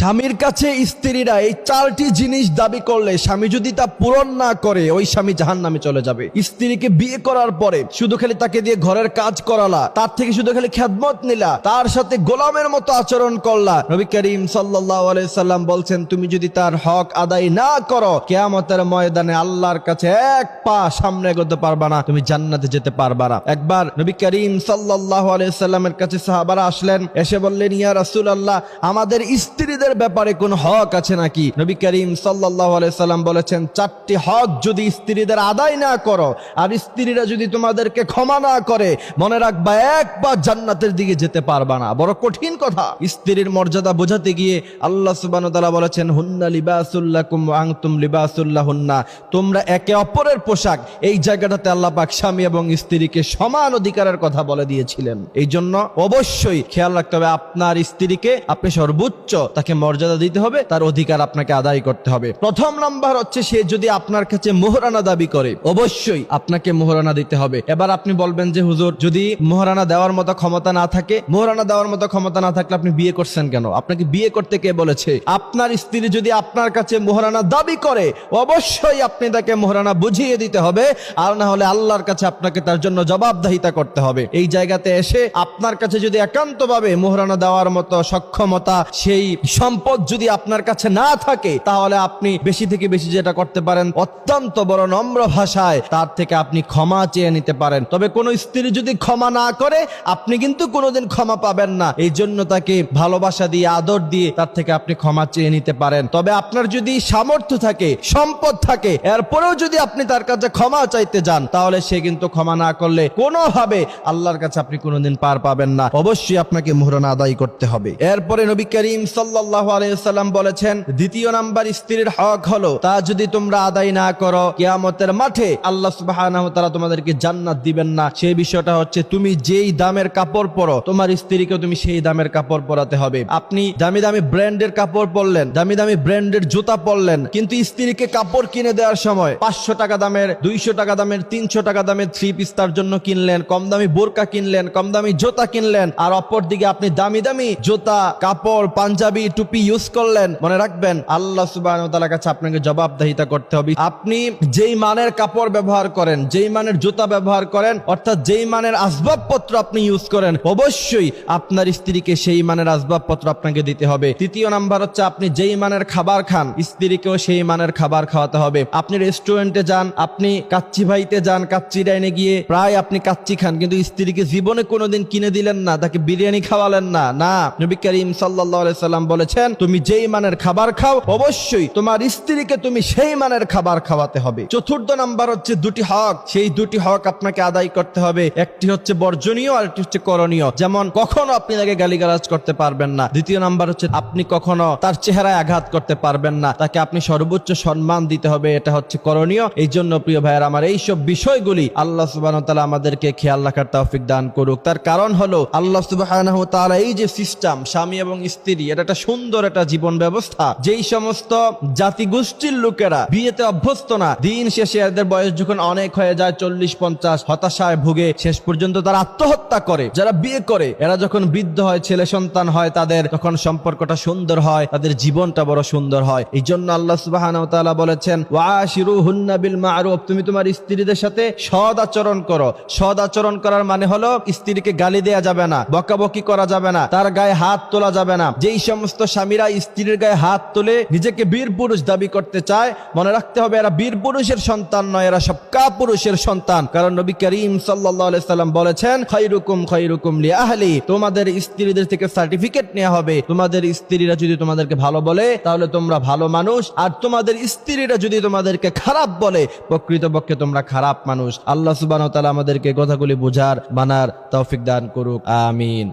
স্বামীর কাছে স্ত্রীরা এই চারটি জিনিস দাবি করলে স্বামী যদি তা পূরণ না করে ওই স্বামী জাহান্নামে চলে যাবে। স্ত্রীকে বিয়ে করার পরে শুধু খালি তাকে দিয়ে ঘরের কাজ করালা, তার থেকে শুধু খালি খেদমত নিলা, তার সাথে গোলামের মতো আচরণ করলা, নবী করিম সাল্লাল্লাহু আলাইহি সাল্লাম বলছেন তুমি যদি তার হক আদায় না করো কিয়ামতের ময়দানে আল্লাহর কাছে এক পা সামনে এগোতে পারবা না, তুমি জান্নাতে যেতে পারবা না। একবার নবী করিম সাল্লাল্লাহু আলাইহি সাল্লামের কাছে সাহাবারা আসলেন, এসে বললেন ইয়া রাসূলুল্লাহ আমাদের স্ত্রীদের ব্যাপারে কোন হক আছে নাকি? নবী করিম সাল্লাল্লাহু আলাইহি সাল্লাম বলেছেন চারটি হক যদি স্ত্রীদের আদায় না করো আর স্ত্রীরা যদি তোমাদেরকে ক্ষমা না করে মনে রাখবা একবার জান্নাতের দিকে যেতে পারবা না। বড় কঠিন কথা। স্ত্রীর মর্যাদা বোঝাতে গিয়ে আল্লাহ সুবহানাহু ওয়া তাআলা বলেছেন হুন্না লিবাসুল লাকুম ওয়া আনতুম লিবাসুল লাহুন্না, তোমরা একে অপরের পোশাক। এই জায়গাটাতে আল্লাহ পাক স্বামী এবং স্ত্রীকে সমান অধিকারের কথা বলে দিয়েছিলেন। এই জন্য অবশ্যই খেয়াল রাখতে হবে আপনার স্ত্রীকে আপনি সর্বোচ্চ তাকে মর্যাদা দিতে হবে, তার অধিকার আপনাকে আদায় করতে হবে। প্রথম নাম্বার হচ্ছে সে যদি আপনার কাছে মোহরানা দাবি করে অবশ্যই আপনাকে মোহরানা দিতে হবে। এবার আপনি বলবেন যে হুজুর যদি মোহরানা দেওয়ার মতো ক্ষমতা না থাকে, মোহরানা দেওয়ার মতো ক্ষমতা না থাকলে আপনি বিয়ে করছেন কেন? আপনাকে বিয়ে করতে কে বলেছে? আপনার স্ত্রী যদি আপনার কাছে মোহরানা দাবি করে অবশ্যই আপনি তাকে মোহরানা বুঝিয়ে দিতে হবে, আর না হলে আল্লাহর কাছে আপনাকে তার জন্য জবাবদিহিতা করতে হবে। এই জায়গাতে এসে আপনার কাছে যদি একান্তভাবে মোহরানা দেওয়ার মতো সক্ষমতা সেই সম্পদ যদি আপনার কাছে না থাকে তাহলে আপনি বেশি থেকে বেশি যেটা করতে পারেন অত্যন্ত বড় নম্র ভাষায় তার থেকে আপনি ক্ষমা চেয়ে নিতে পারেন। তবে কোন স্ত্রী যদি ক্ষমা না করে আপনি কিন্তু কোনোদিন ক্ষমা পাবেন না। এই জন্য তাকে ভালোবাসা দিয়ে আদর দিয়ে তার থেকে আপনি ক্ষমা চেয়ে নিতে পারেন। তবে আপনার যদি সামর্থ্য থাকে সম্পদ থাকে এরপরেও যদি আপনি তার কাছে ক্ষমা চাইতে যান তাহলে সে কিন্তু ক্ষমা না করলে কোনোভাবে আল্লাহর কাছে আপনি কোনোদিন পার পাবেন না। অবশ্যই আপনাকে মোহরানা আদায় করতে হবে। এরপরে নবী করিম সাল্লাল্লাহু আলাইহি সাল্লাম বলেছেন দ্বিতীয় নাম্বার স্ত্রীর হক হলো তা যদি তোমরা আদায় না করো কিয়ামতের মাঠে আল্লাহ সুবহানাহু ওয়া তাআলা তোমাদেরকে জান্নাত দিবেন না। সেই বিষয়টা হচ্ছে তুমি যেই দামের কাপড় পরো তোমার স্ত্রীকে তুমি সেই দামের কাপড় পরাতে হবে। আপনি দামি দামি ব্র্যান্ডের কাপড় পরলেন, দামি দামি ব্র্যান্ডের জুতা পরলেন, কিন্তু স্ত্রীকে কাপড় কিনে দেওয়ার সময় 500 টাকা দামের, 200 টাকা দামের, 300 টাকা দামের থ্রি পিস তার জন্য কিনলেন, কম দামি বোরকা কিনলেন, কম দামি জুতা কিনলেন, আর অপর দিকে আপনি দামি দামি জুতা কাপড় পাঞ্জাবি টুপি ইউজ করলেন। মনে রাখবেন আল্লাহ সুবহানাহু ওয়া তাআলার কাছে আপনাকে জবাবদিহিতা করতে হবে। আপনি যেই মানের কাপড় ব্যবহার করেন, যেই মানের জুতা ব্যবহার করেন, অর্থাৎ যেই মানের আসবাবপত্র আপনি ইউজ করেন অবশ্যই আপনার স্ত্রীকে সেই মানের আসবাবপত্র আপনাকে দিতে হবে। তৃতীয় নাম্বার হচ্ছে আপনি যেই মানের খাবার খান স্ত্রীকেও সেই মানের খাবার খাওয়াতে হবে। আপনি রেস্টুরেন্টে যান, আপনি কাচ্চি ভাইতে যান, কাচ্চি ডাইনে গিয়ে প্রায় আপনি কাচ্চি খান কিন্তু স্ত্রীকে জীবনে কোনোদিন কিনে দিলেন না, তাকে বিরিয়ানি খাওয়ালেন না। না, নবী করিম সাল্লাল্লাহু আলাইহি সাল্লাম বলেছেন তুমি যেই মানের খাবার খাও অবশ্যই তোমার স্ত্রীকে তুমি সেই মানের খাবার খাওয়াতে হবে। চতুর্থ নাম্বার হচ্ছে দুটি হক, সেই দুটি হক আপনাকে আদায় করতে হবে। একটি হচ্ছে বর্জনীয় আর একটি হচ্ছে করণীয়। যেমন কখনো আপনি তাকে গালিগালাজ করতে পারবেন না। দ্বিতীয় নাম্বার হচ্ছে আপনি কখনো তার চেহারায় আঘাত করতে পারবেন না, তাকে আপনি সর্বোচ্চ সম্মান দিতে হবে, এটা হচ্ছে করণীয়। এই জন্য প্রিয় ভাইয়েরা আমার এইসব বিষয়গুলি আল্লাহ সুবহানাহু ওয়া তাআলা আমাদেরকে খেয়াল রাখার তৌফিক দান করুক। তার কারণ হলো আল্লাহ সুবহানাহু ওয়া তাআলা এই যে সিস্টেম স্বামী এবং স্ত্রী, এটা একটা সুন্দর একটা জীবন ব্যবস্থা। যেই সমস্ত জাতিগোষ্ঠীর লোকেরা বিয়েতে অভ্যস্ত না, দিন শেষে এদের বয়স যখন অনেক হয়ে যায় 40-50 হতাশায় ভুগে শেষ পর্যন্ত তারা আত্মহত্যা করে। যারা বিয়ে করে এরা যখন বৃদ্ধ হয়, ছেলে সন্তান হয় তাদের, তখন সম্পর্কটা সুন্দর হয়, তাদের জীবনটা বড় সুন্দর হয়। এই জন্য আল্লাহ সুবহানাহু ওয়া তাআলা বলেছেন ওয়াশিরুহুন্না বিল মা'রুফ, তুমি তোমার স্ত্রীদের সাথে সৎ আচরণ করো। সৎ আচরণ করার মানে হলো স্ত্রীকে গালি দেয়া যাবে না, বকাবকি করা যাবে না, তার গায়ে হাত তোলা যাবে না। যেই সমস্ত স্বামীরা স্ত্রীর গায়ে হাত তুলে নিজেকে বীর পুরুষ দাবি করতে চায় মনে রাখতে হবে এরা বীর পুরুষের সন্তান নয়, এরা সব কাপুরুষের সন্তান। কারণ নবী করিম সাল্লাল্লাহু আলাইহি সাল্লাম বলেছেন খায়রুকুম লিআহলি, তোমাদের স্ত্রীদের থেকে সার্টিফিকেট নেওয়া হবে। তোমাদের স্ত্রীরা যদি তোমাদেরকে ভালো বলে তাহলে তোমরা ভালো মানুষ, আর তোমাদের স্ত্রীরা যদি তোমাদেরকে খারাপ বলে প্রকৃতপক্ষে তোমরা খারাপ মানুষ। আল্লাহ সুবহানাহু ওয়া তাআলা আমাদেরকে কথাগুলি বোঝার মানার তৌফিক দান করুক, আমিন।